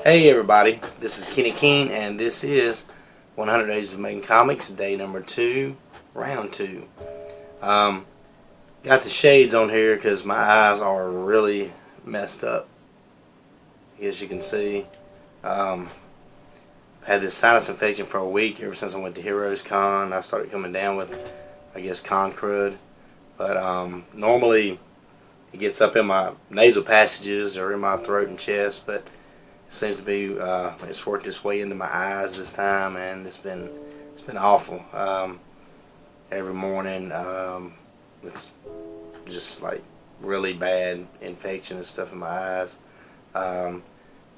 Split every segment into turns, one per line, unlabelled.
Hey everybody, this is Kenny Keene, and this is 100 Days of Making Comics, day number 2, round 2. Got the shades on here because my eyes are really messed up. As you can see, had this sinus infection for a week ever since I went to Heroes Con. I started coming down with, I guess, con crud. But normally it gets up in my nasal passages or in my throat and chest, but seems to be it's worked its way into my eyes this time, and it's been awful. Every morning it's just like really bad infection and stuff in my eyes.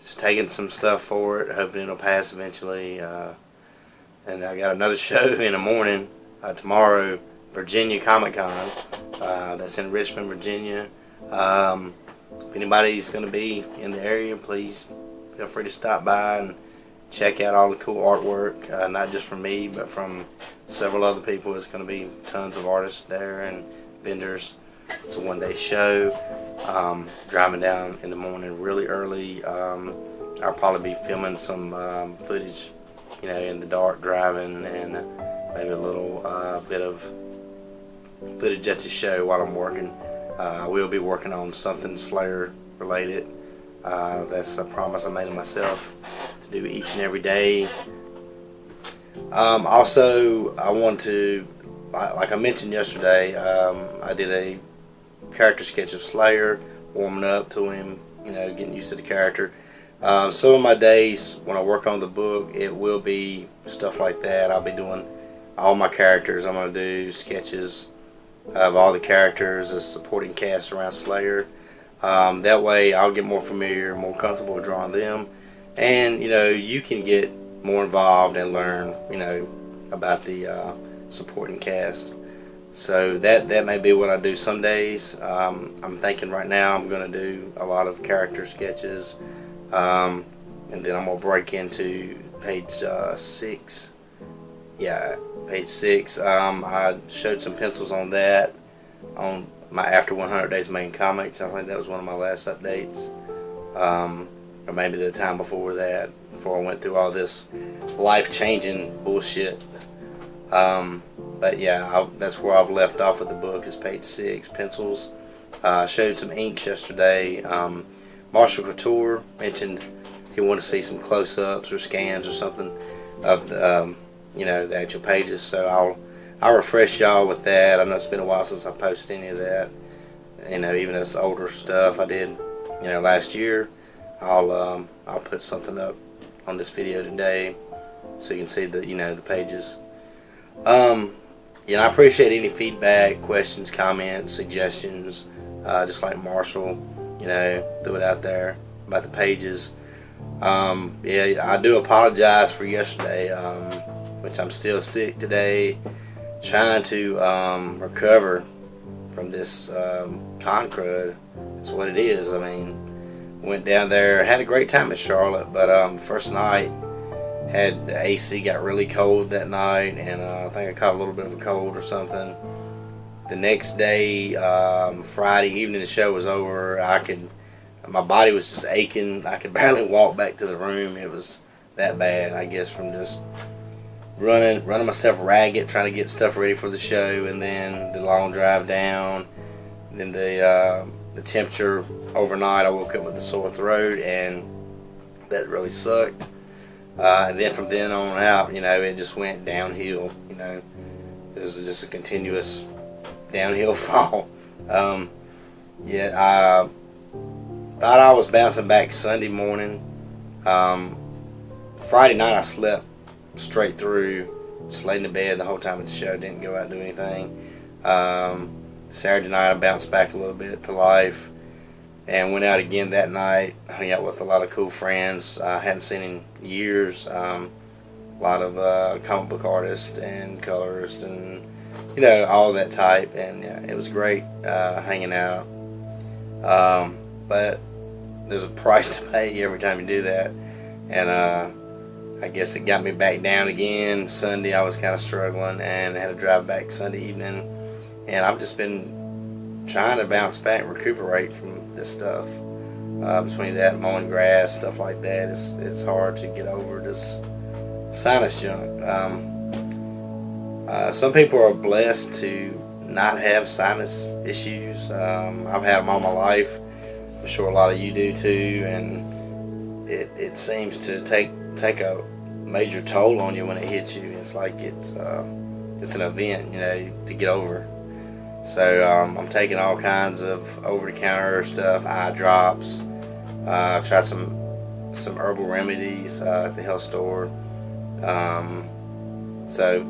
Just taking some stuff for it, hoping it'll pass eventually. And I got another show in the morning tomorrow, Virginia Comic Con. That's in Richmond, Virginia. If anybody's going to be in the area, please feel free to stop by and check out all the cool artwork, not just from me, but from several other people. It's going to be tons of artists there and vendors. It's a one-day show. Driving down in the morning really early. I'll probably be filming some footage, in the dark driving, and maybe a little bit of footage at the show while I'm working. I will be working on something Slayer related. That's a promise I made to myself to do each and every day. Also, I want to, like I mentioned yesterday, I did a character sketch of Slayer, warming up to him, getting used to the character. Some of my days when I work on the book, it will be stuff like that. I'll be doing all my characters. I'm going to do sketches of all the characters, the supporting cast around Slayer. That way I'll get more familiar, more comfortable with drawing them, and you can get more involved and learn about the supporting cast. So that may be what I do some days. I'm thinking right now I'm going to do a lot of character sketches, and then I'm going to break into page 6. Yeah, page 6. I showed some pencils on that on my After 100 Days of Making Comics. I think that was one of my last updates, or maybe the time before that, before I went through all this life-changing bullshit. But yeah, that's where I've left off with the book, is page 6, pencils. I showed some inks yesterday. Marshall Couture mentioned he wanted to see some close-ups or scans or something of the, the actual pages. So I'll refresh y'all with that. I know it's been a while since I posted any of that. Even this older stuff I did, last year. I'll put something up on this video today so you can see the, the pages. I appreciate any feedback, questions, comments, suggestions. Just like Marshall, threw it out there about the pages. Yeah, I do apologize for yesterday, which I'm still sick today. Trying to recover from this con crud. That's what it is. I mean, went down there, had a great time in Charlotte, but first night had the AC got really cold that night, and I think I caught a little bit of a cold or something. The next day, Friday evening, the show was over. My body was just aching. I could barely walk back to the room. It was that bad, I guess, from just running myself ragged trying to get stuff ready for the show, and then the long drive down, and then the temperature overnight. I woke up with a sore throat, and that really sucked. And then from then on out, it just went downhill. It was just a continuous downhill fall. Yeah, I thought I was bouncing back Sunday morning. Friday night I slept straight through, just laid in the bed the whole time at the show, didn't go out and do anything. Saturday night I bounced back a little bit to life and went out again that night, hung out with a lot of cool friends I hadn't seen in years, a lot of comic book artists and colorists and all that type, and yeah, it was great hanging out, but there's a price to pay every time you do that, and I guess it got me back down again. Sunday I was kind of struggling and had to drive back Sunday evening and I've just been trying to bounce back and recuperate from this stuff. Between that, mowing grass, stuff like that, it's hard to get over this sinus junk. Some people are blessed to not have sinus issues. I've had them all my life. I'm sure a lot of you do too, and it seems to take a major toll on you when it hits you. It's like it's an event, you know, to get over. So I'm taking all kinds of over-the-counter stuff, eye drops. I've tried some herbal remedies at the health store. So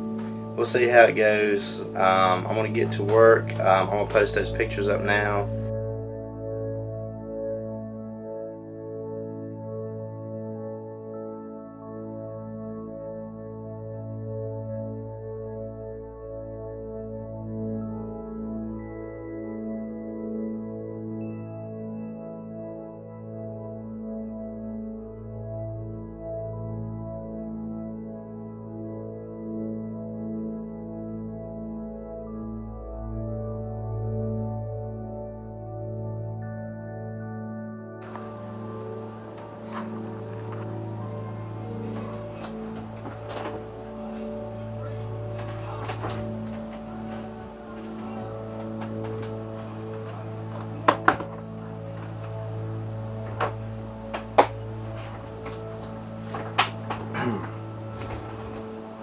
we'll see how it goes. I'm going to get to work. I'm going to post those pictures up now.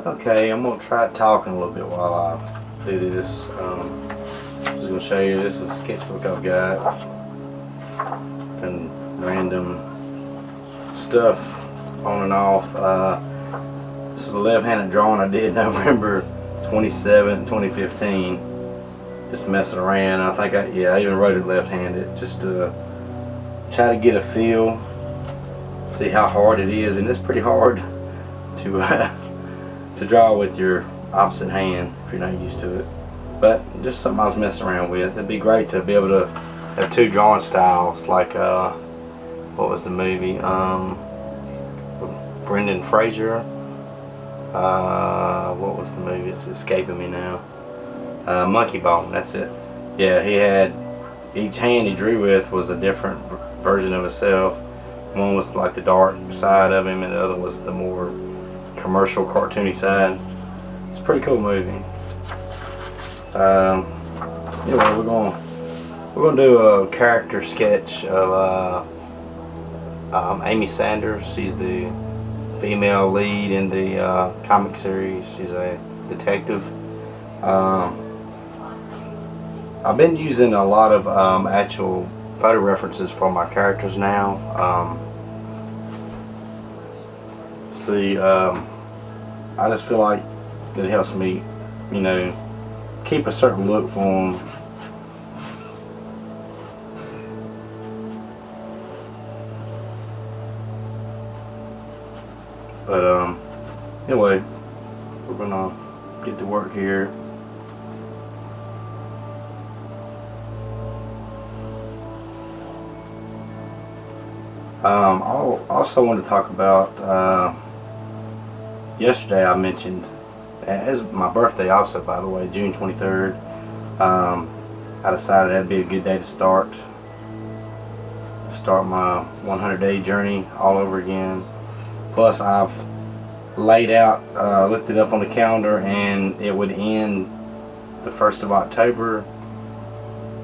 Okay, I'm going to try talking a little bit while I do this. Just going to show you, this is a sketchbook I've got and random stuff on and off. This is a left-handed drawing I did November 27, 2015. Just messing around. I think I even wrote it left-handed just to try to get a feel, see how hard it is, and it's pretty hard to draw with your opposite hand if you're not used to it. But just something I was messing around with. It'd be great to be able to have two drawing styles, like what was the movie? Brendan Fraser. What was the movie? It's escaping me now. Monkey Bone. That's it. Yeah, he had each hand he drew with was a different version of himself. One was like the dark side of him, and the other was the more commercial, cartoony side. It's a pretty cool movie. Anyway, we're gonna do a character sketch of Amy Sanders. She's the female lead in the comic series. She's a detective. I've been using a lot of actual photo references for my characters now. I just feel like it helps me, you know, keep a certain look for them. But anyway, we're gonna get to work here. I also want to talk about yesterday I mentioned, it's my birthday also, by the way, June 23rd. I decided that'd be a good day to start my 100-day journey all over again. Plus I've laid out, looked it up on the calendar, and it would end the 1st of October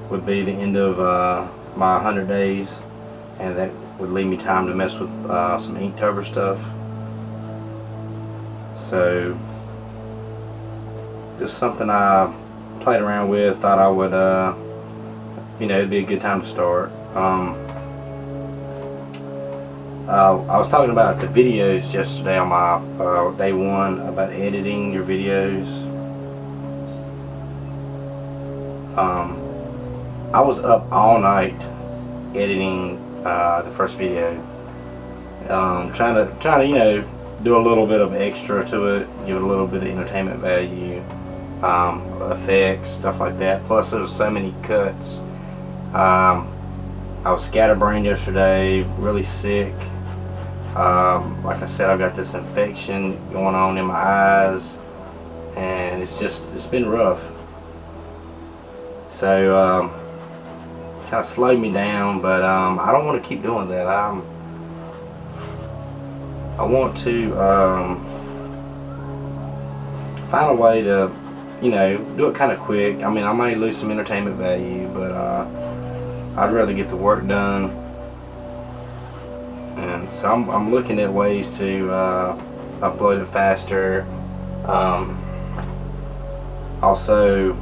would be the end of my 100 days, and that would leave me time to mess with some Inktober stuff. So just something I played around with, thought I would you know, it'd be a good time to start. I was talking about the videos yesterday on my day one, about editing your videos. I was up all night editing the first video, trying to you know, do a little bit of extra to it, give it a little bit of entertainment value, effects, stuff like that. Plus there was so many cuts. I was scatterbrained yesterday, really sick. Like I said, I've got this infection going on in my eyes, and it's been rough. So kind of slowed me down, but I don't want to keep doing that. I want to find a way to, you know, do it kind of quick. I mean, I may lose some entertainment value, but I'd rather get the work done. And so I'm looking at ways to upload it faster. Also,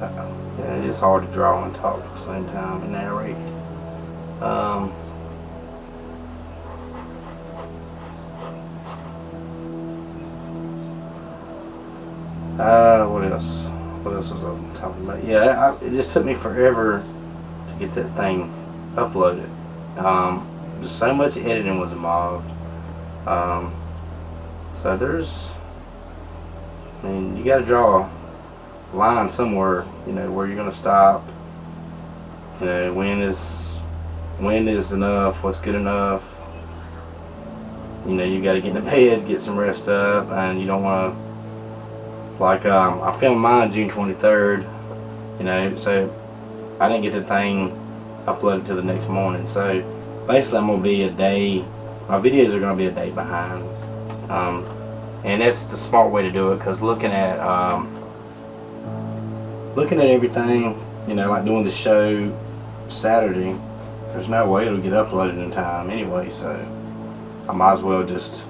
yeah, it is hard to draw and talk at the same time and narrate. What else? What else was I talking about? Yeah, it just took me forever to get that thing uploaded. Just so much editing was involved. So there's, I mean, you got to draw a line somewhere, you know, where you're gonna stop. You know, when is enough? What's good enough? You know, you got to get in the bed, get some rest up, and you don't want to. Like, I filmed mine June 23rd, you know, so I didn't get the thing uploaded till the next morning. So basically, I'm gonna be a day. My videos are gonna be a day behind, and that's the smart way to do it. Cause looking at everything, you know, like doing the show Saturday, there's no way it'll get uploaded in time anyway. So I might as well just,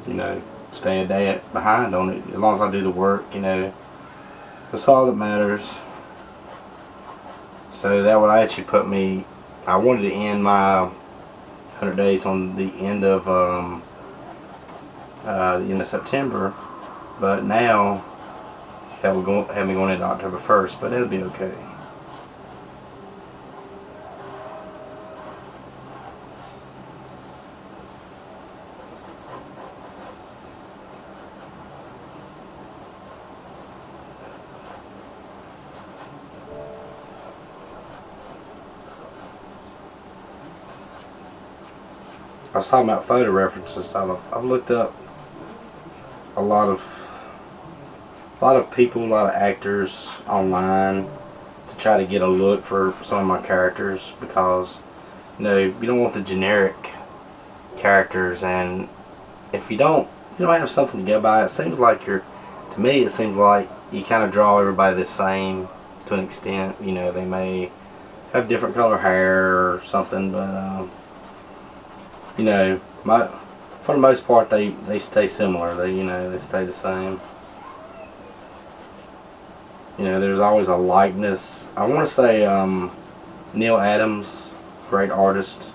you know, stay a day behind on it. As long as I do the work, you know, that's all that matters. So that would actually put me, I wanted to end my 100 days on the end of September, but now that will have me going into October 1st, but it'll be okay. I was talking about photo references. I've looked up a lot of people, a lot of actors online to try to get a look for some of my characters, because, you know, you don't want the generic characters, and if you don't have something to go by, it seems like to me it seems like you kind of draw everybody the same to an extent. You know, they may have different color hair or something, but you know, for the most part, they stay similar. They stay the same. You know, there's always a likeness. I want to say Neil Adams, great artist,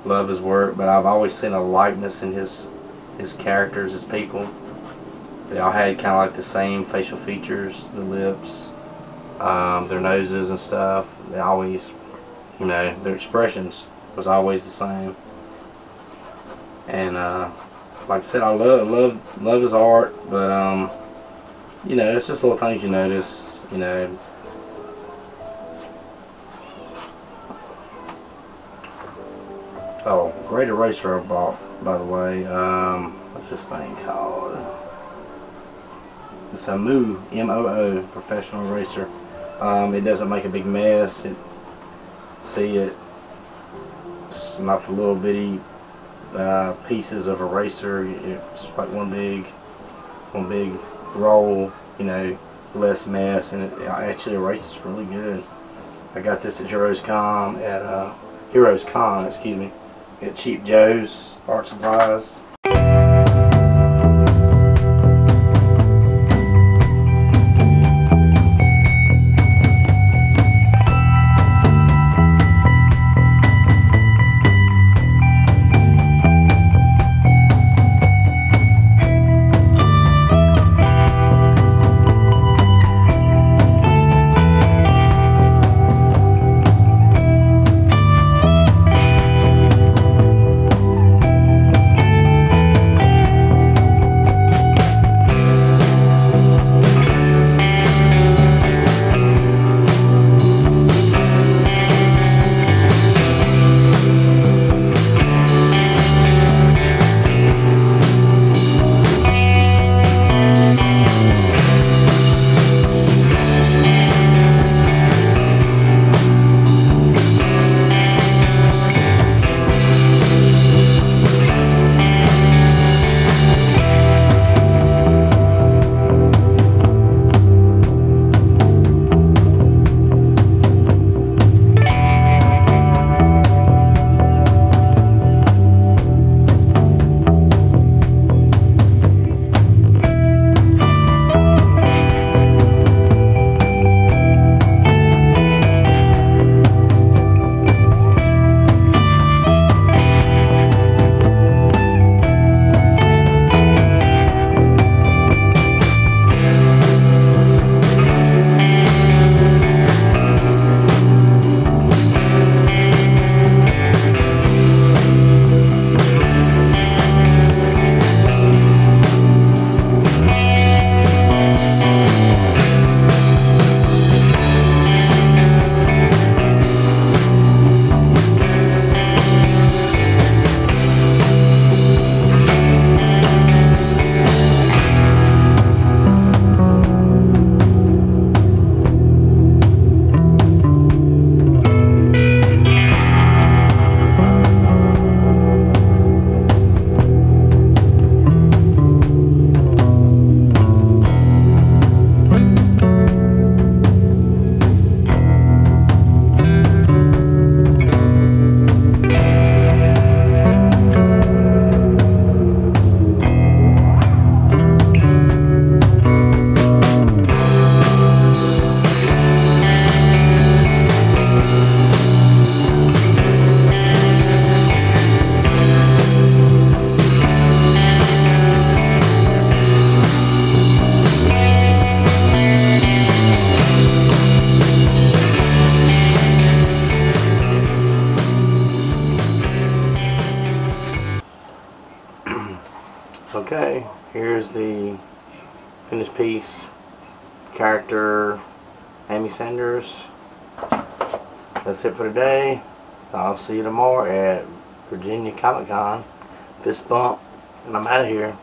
love his work, but I've always seen a likeness in his characters, his people. They all had kind of like the same facial features, the lips, their noses and stuff. They always, you know, their expressions was always the same. And like I said, I love his art, but you know, it's just little things you notice, you know. Oh, great eraser I bought, by the way. What's this thing called? It's a M-O-O professional eraser. It doesn't make a big mess. It's not the little bitty pieces of eraser. It's like one big roll, you know, less mess, and it actually erases really good. I got this at Heroes Con, excuse me, at Cheap Joe's Art Supplies. Here's the finished piece. Character Amy Sanders. That's it for today. I'll see you tomorrow at Virginia Comic Con. Fist bump, and I'm out of here.